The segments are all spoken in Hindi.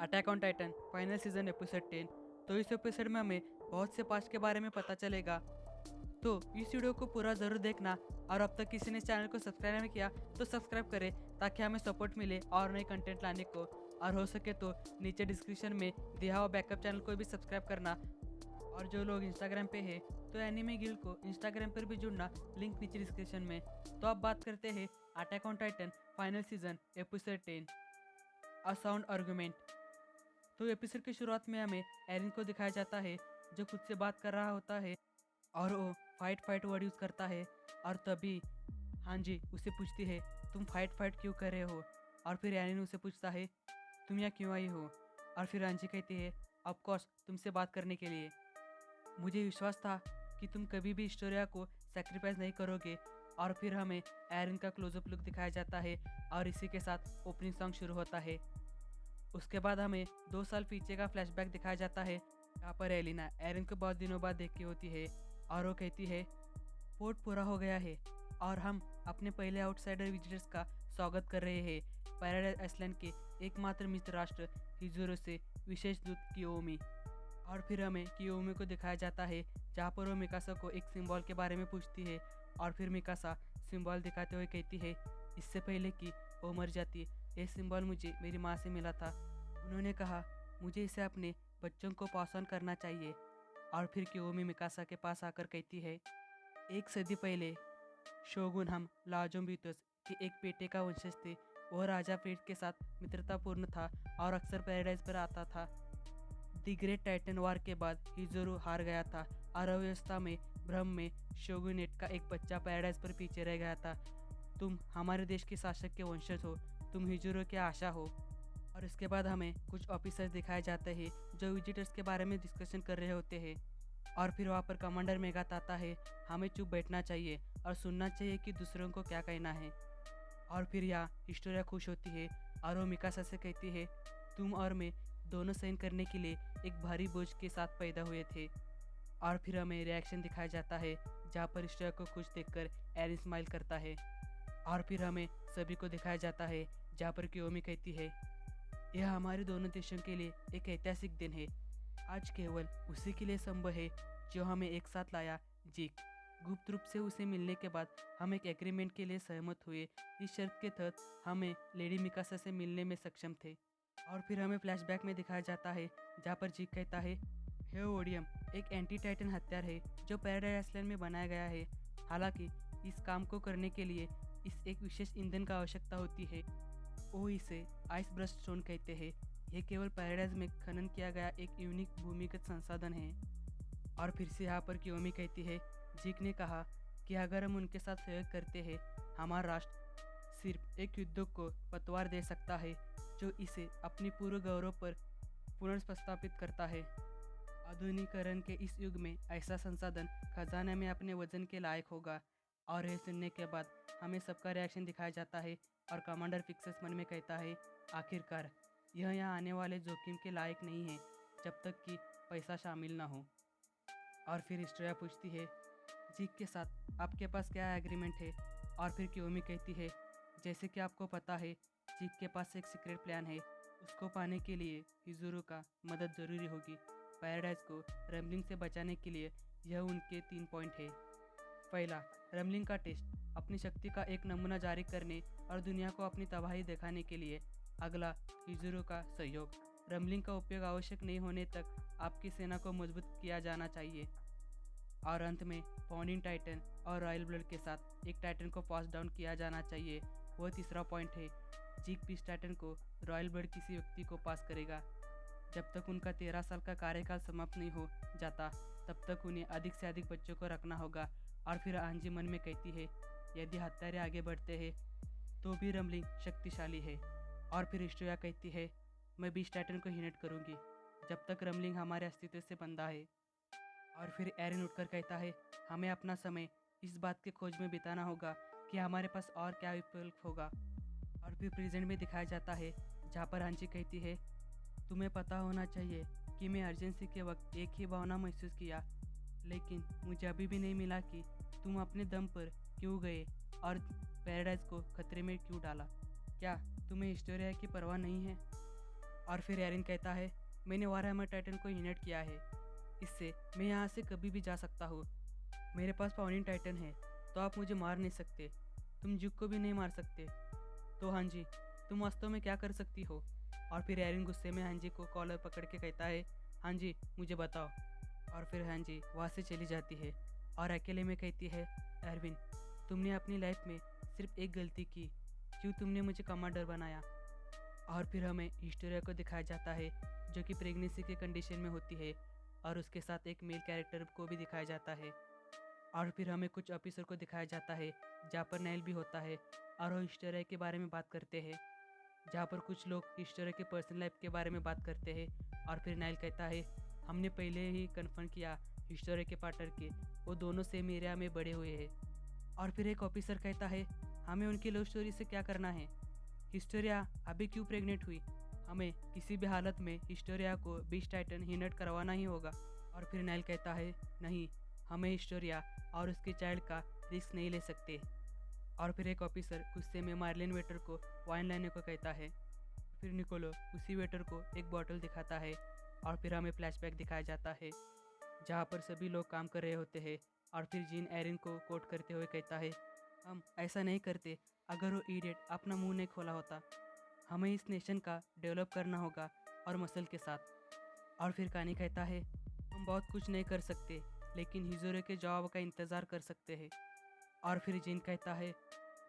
Attack on Titan final season episode 10। तो इस एपिसोड में हमें बहुत से पास्ट के बारे में पता चलेगा। तो इस वीडियो को पूरा ज़रूर देखना। और अब तक किसी ने इस चैनल को सब्सक्राइब नहीं किया तो सब्सक्राइब करें ताकि हमें सपोर्ट मिले और नई कंटेंट लाने को। और हो सके तो नीचे डिस्क्रिप्शन में दिया हुआ बैकअप चैनल को भी सब्सक्राइब करना। और जो लोग इंस्टाग्राम पे है तो एनिमे गिल्ड को इंस्टाग्राम पर भी जुड़ना, लिंक नीचे डिस्क्रिप्शन में। तो अब बात करते हैं attack on Titan final season episode 10, a sound argument. तो एपिसोड की शुरुआत में हमें एरिन को दिखाया जाता है जो खुद से बात कर रहा होता है और वो फाइट फाइट वर्ड यूज़ करता है। और तभी हांजी उसे पूछती है तुम फाइट फाइट क्यों कर रहे हो। और फिर एरिन उसे पूछता है तुम यहाँ क्यों आई हो। और फिर हांजी कहती है ऑफ कोर्स तुमसे बात करने के लिए। मुझे विश्वास था कि तुम कभी भी हिस्टोरिया को सेक्रीफाइस नहीं करोगे। और फिर हमें एरिन का क्लोजअप लुक दिखाया जाता है और इसी के साथ ओपनिंग सॉन्ग शुरू होता है। उसके बाद हमें 2 साल पीछे का फ्लैशबैक दिखाया जाता है जहाँ पर एलिना एरिन को बहुत दिनों बाद देखी होती है और वो कहती है फोर्ट पूरा हो गया है और हम अपने पहले आउटसाइडर विजिटर्स का स्वागत कर रहे हैं, पैराडाइज आइसलैंड के एकमात्र मित्र राष्ट्र हिजुरो से विशेष दूत कियोमी। और फिर हमें कियोमी को दिखाया जाता है जहाँ पर वो मिकासा को एक सिंबल के बारे में पूछती है। और फिर मिकासा सिंबल दिखाते हुए कहती है इससे पहले कि वो मर जाती, ये सिंबल मुझे मेरी माँ से मिला था। उन्होंने कहा मुझे इसे अपने बच्चों को पास ऑन करना चाहिए। और फिर कियोमी मिकासा के पास आकर कहती है 1 सदी पहले शोगुन हम लाजोम्बितस के एक बेटे का वंशज थे। वह राजा फ्रिज के साथ मित्रतापूर्ण था और अक्सर पैराडाइज पर आता था। दी ग्रेट टाइटन वार के बाद हिजोरू हार गया था और अव्यवस्था में भ्रम में शोगुनेट का एक बच्चा पैराडाइज पर पीछे रह गया था। तुम हमारे देश के शासक के वंशज हो, तुम हिजोरू की आशा हो। और इसके बाद हमें कुछ ऑफिसर्स दिखाए जाते हैं जो विजिटर्स के बारे में डिस्कशन कर रहे होते हैं। और फिर वहाँ पर कमांडर मेगात आता है, हमें चुप बैठना चाहिए और सुनना चाहिए कि दूसरों को क्या कहना है। और फिर यहाँ हिस्टोरिया खुश होती है और वो मिकासा से कहती है तुम और मैं दोनों सहन करने के लिए एक भारी बोझ के साथ पैदा हुए थे। और फिर हमें रिएक्शन दिखाया जाता है जहाँ पर हिस्टोरिया को खुश देखकर एरिन स्माइल करता है। और फिर हमें सभी को दिखाया जाता है जहाँ पर कियोमी कहती है यह हमारे दोनों देशों के लिए एक ऐतिहासिक दिन है। आज केवल उसी के लिए संभव है जो हमें एक साथ लाया, जीक। गुप्त रूप से उसे मिलने के बाद हम एक एग्रीमेंट के लिए सहमत हुए। इस शर्त के तहत हमें लेडी मिकासा से मिलने में सक्षम थे। और फिर हमें फ्लैशबैक में दिखाया जाता है जहाँ पर जीक कहता है हेओडियम एक एंटी टाइटन हथियार है जो पैराडाइज आइसलैंड में बनाया गया है। हालांकि इस काम को करने के लिए इस एक विशेष ईंधन का आवश्यकता होती है। वो इसे आइस ब्रस्ट स्टोन कहते हैं। यह केवल पैराडाइज में खनन किया गया एक यूनिक भूमिगत संसाधन है। और फिर से यहाँ पर कियोमी कहती है जीक ने कहा कि अगर हम उनके साथ सहयोग करते हैं हमारा राष्ट्र सिर्फ एक युद्ध को पतवार दे सकता है जो इसे अपनी पूर्व गौरव पर पुनर्स्थापित करता है। आधुनिकीकरण के इस युग में ऐसा संसाधन खजाने में अपने वजन के लायक होगा। और यह सुनने के बाद हमें सबका रिएक्शन दिखाया जाता है और कमांडर फिक्सेस मन में कहता है आखिरकार यह यहाँ आने वाले जोखिम के लायक नहीं है जब तक कि पैसा शामिल ना हो। और फिर हिस्टोरिया पूछती है जीक के साथ आपके पास क्या एग्रीमेंट है। और फिर कियोमी कहती है जैसे कि आपको पता है जीक के पास एक सीक्रेट प्लान है, उसको पाने के लिए हिजुरो का मदद ज़रूरी होगी। पैराडाइज को रमलिंग से बचाने के लिए यह उनके 3 पॉइंट है। पहला, रमलिंग का टेस्ट, अपनी शक्ति का एक नमूना जारी करने और दुनिया को अपनी तबाही दिखाने के लिए। अगला, हिजुरो का सहयोग, रमलिंग का उपयोग आवश्यक नहीं होने तक आपकी सेना को मजबूत किया जाना चाहिए। और अंत में फाउंडिंग टाइटन और रॉयल ब्लड के साथ एक टाइटन को पास डाउन किया जाना चाहिए। वह तीसरा पॉइंट है, जीक पीस टाइटन को रॉयल ब्लड किसी व्यक्ति को पास करेगा। जब तक उनका 13 साल का कार्यकाल समाप्त नहीं हो जाता तब तक उन्हें अधिक से अधिक बच्चों को रखना होगा। और फिर आंजी मन में कहती है यदि हत्यारे आगे बढ़ते हैं तो भी रमलिंग शक्तिशाली है। और फिर हिस्टोरिया कहती है मैं बीस टाइटन को हिनेट करूंगी जब तक रमलिंग हमारे अस्तित्व से बंधा है। और फिर एरिन उठकर कहता है हमें अपना समय इस बात के खोज में बिताना होगा कि हमारे पास और क्या विकल्प होगा। और फिर प्रेजेंट में दिखाया जाता है जहाँ पर आंजी कहती है तुम्हें पता होना चाहिए कि मैं अर्जेंसी के वक्त एक ही भावना महसूस किया, लेकिन मुझे अभी भी नहीं मिला कि तुम अपने दम पर क्यों गए और पैराडाइज को खतरे में क्यों डाला। क्या तुम्हें हिस्टोरिया की परवाह नहीं है। और फिर एरिन कहता है, मैंने वारहैमर टाइटन को यूनाइट किया है, इससे मैं यहाँ से कभी भी जा सकता हूँ। मेरे पास फाउंडिंग टाइटन है, तो आप मुझे मार नहीं सकते, तुम जुग को भी नहीं मार सकते। तो हाँ जी, तुम वास्तव में क्या कर सकती हो? और फिर एरिन गुस्से में हाँ जी को कॉलर पकड़ के कहता है, हाँ जी मुझे बताओ। और फिर हाँ जी वहाँ से चली जाती है और अकेले में कहती है, एरविन तुमने अपनी लाइफ में सिर्फ एक गलती की, क्यों तुमने मुझे कमांडर बनाया। और फिर हमें हिस्टोरिया को दिखाया जाता है जो कि प्रेगनेंसी के कंडीशन में होती है, और उसके साथ एक मेल कैरेक्टर को भी दिखाया जाता है। और फिर हमें कुछ ऑफिसर को दिखाया जाता है जहाँ पर नाइल भी होता है, और वो हिस्टोरिया के बारे में बात करते हैं, जहाँ पर कुछ लोग हिस्टोरिया के पर्सनल लाइफ के बारे में बात करते हैं। और फिर नाइल कहता है, हमने पहले ही कन्फर्म किया हिस्टोरिया के पार्टनर के, वो दोनों सेम एरिया में बड़े हुए हैं। और फिर एक ऑफिसर कहता है, हमें उनकी लव स्टोरी से क्या करना है, हिस्टोरिया अभी क्यों प्रेग्नेंट हुई, हमें किसी भी हालत में हिस्टोरिया को बीच टाइटन यूनाइट करवाना ही होगा। और फिर नाइल कहता है, नहीं, हमें हिस्टोरिया और उसके चाइल्ड का रिस्क नहीं ले सकते। और फिर एक ऑफिसर गुस्से में मार्लिन वेटर को वाइन लाने को कहता है। फिर निकोलो उसी वेटर को एक बॉटल दिखाता है, और फिर हमें फ्लैशबैक दिखाया जाता है जहाँ पर सभी लोग काम कर रहे होते हैं। और फिर जीन एरिन को कोट करते हुए कहता है, हम ऐसा नहीं करते अगर वो इडियट अपना मुंह नहीं खोला होता, हमें इस नेशन का डेवलप करना होगा और मसल के साथ। और फिर कानी कहता है, हम बहुत कुछ नहीं कर सकते, लेकिन हिजोरे के जवाब का इंतज़ार कर सकते हैं। और फिर जिन कहता है,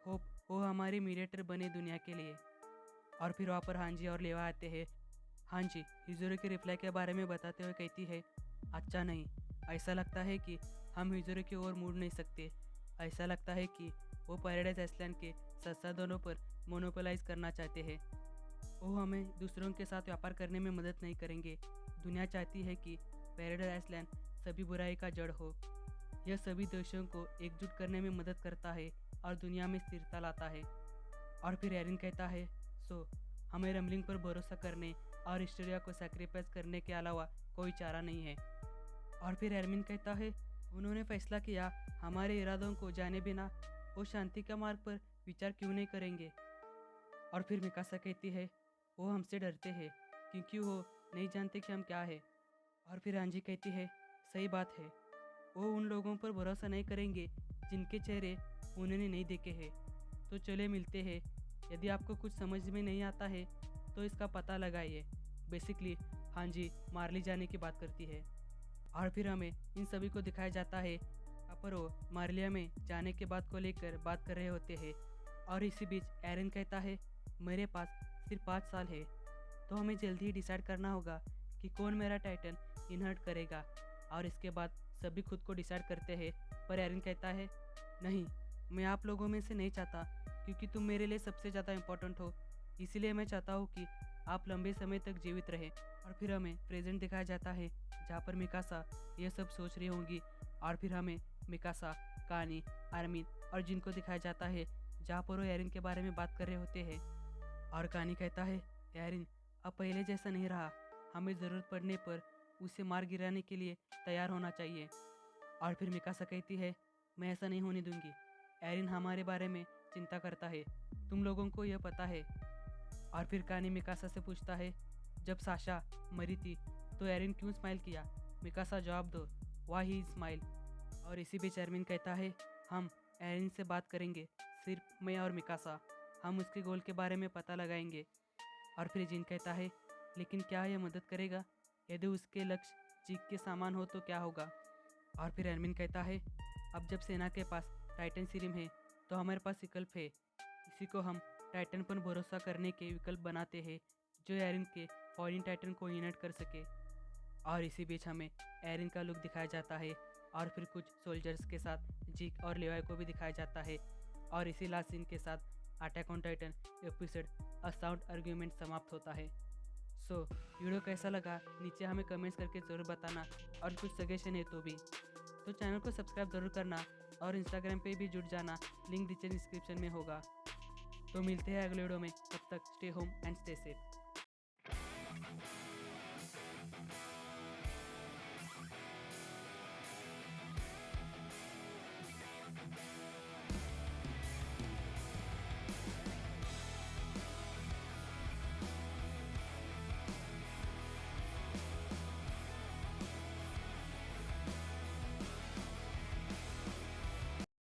होप वो हमारे मीडिएटर बने दुनिया के लिए। और फिर वहाँ पर हांजी और लेवा आते हैं। हांजी हिजोरे के रिप्लाई के बारे में बताते हुए कहती है, अच्छा नहीं, ऐसा लगता है कि हम हिजोरे की ओर मुड़ नहीं सकते, ऐसा लगता है कि वो पैराडाइज आइसलैंड के संसाधनों पर मोनोपोलाइज करना चाहते हैं। वो हमें दूसरों के साथ व्यापार करने में मदद नहीं करेंगे। दुनिया चाहती है कि पैराडाइज आइसलैंड सभी बुराई का जड़ हो। यह सभी देशों को एकजुट करने में मदद करता है और दुनिया में स्थिरता लाता है। और फिर एरिन कहता है, सो हमें रमलिंग पर भरोसा करने और हिस्टोरिया को सैक्रिफाइस करने के अलावा कोई चारा नहीं है। और फिर एरमिन कहता है, उन्होंने फैसला किया, हमारे इरादों को जाने बिना वो शांति के मार्ग पर विचार क्यों नहीं करेंगे। और फिर मिकासा कहती है, वो हमसे डरते हैं क्योंकि वो नहीं जानते कि हम क्या है। और फिर आंजी कहती है, सही बात है, वो उन लोगों पर भरोसा नहीं करेंगे जिनके चेहरे उन्होंने नहीं देखे हैं। तो चले मिलते हैं, यदि आपको कुछ समझ में नहीं आता है तो इसका पता लगाइए। बेसिकली हांजी मार्ली जाने की बात करती है। और फिर हमें इन सभी को दिखाया जाता है पर वो मार्लिया में जाने के बाद को लेकर बात कर रहे होते हैं। और इसी बीच एरन कहता है, मेरे पास सिर्फ 5 साल है, तो हमें जल्दी ही डिसाइड करना होगा कि कौन मेरा टाइटन इनहर्ट करेगा। और इसके बाद सभी खुद को डिसाइड करते हैं, पर एरन कहता है, नहीं, मैं आप लोगों में से नहीं चाहता, क्योंकि तुम मेरे लिए सबसे ज़्यादा इम्पोर्टेंट हो, इसीलिए मैं चाहता हूँ कि आप लंबे समय तक जीवित रहें। और फिर हमें प्रेजेंट दिखाया जाता है जहाँ पर मिकासा यह सब सोच रही होंगी। और फिर हमें मिकासा, कानी, आर्मिन और जिन को दिखाया जाता है जहाँ पर वो एरिन के बारे में बात कर रहे होते हैं। और कानी कहता है, एरिन अब पहले जैसा नहीं रहा, हमें ज़रूरत पड़ने पर उसे मार गिराने के लिए तैयार होना चाहिए। और फिर मिकासा कहती है, मैं ऐसा नहीं होने दूंगी, एरिन हमारे बारे में चिंता करता है, तुम लोगों को यह पता है। और फिर कानी मिकासा से पूछता है, जब साशा मरी थी तो एरिन क्यों स्माइल किया। मिकासा जवाब दो, वाई ही स्माइल। और इसी बीच एरमिन कहता है, हम एरिन से बात करेंगे, सिर्फ मैं और मिकासा, हम उसके गोल के बारे में पता लगाएंगे। और फिर जिन कहता है, लेकिन क्या यह मदद करेगा, यदि उसके लक्ष्य चीक के सामान हो तो क्या होगा। और फिर एरमिन कहता है, अब जब सेना के पास टाइटन सीरम है तो हमारे पास विकल्प है, इसी को हम टाइटन पर भरोसा करने के विकल्प बनाते हैं जो एरिन के फॉरेन टाइटन को यूनाइट कर सके। और इसी बीच हमें एरिन का लुक दिखाया जाता है, और फिर कुछ सोल्जर्स के साथ जीक और लेवाई को भी दिखाया जाता है। और इसी लास्ट सीन के साथ attack on Titan episode a sound argument समाप्त होता है। सो वीडियो कैसा लगा नीचे हमें कमेंट्स करके ज़रूर बताना, और कुछ सजेशन है तो भी। तो चैनल को सब्सक्राइब ज़रूर करना और इंस्टाग्राम पे भी जुड़ जाना, लिंक नीचे डिस्क्रिप्शन में होगा। तो मिलते हैं अगले वीडियो में, तब तक stay home and stay safe.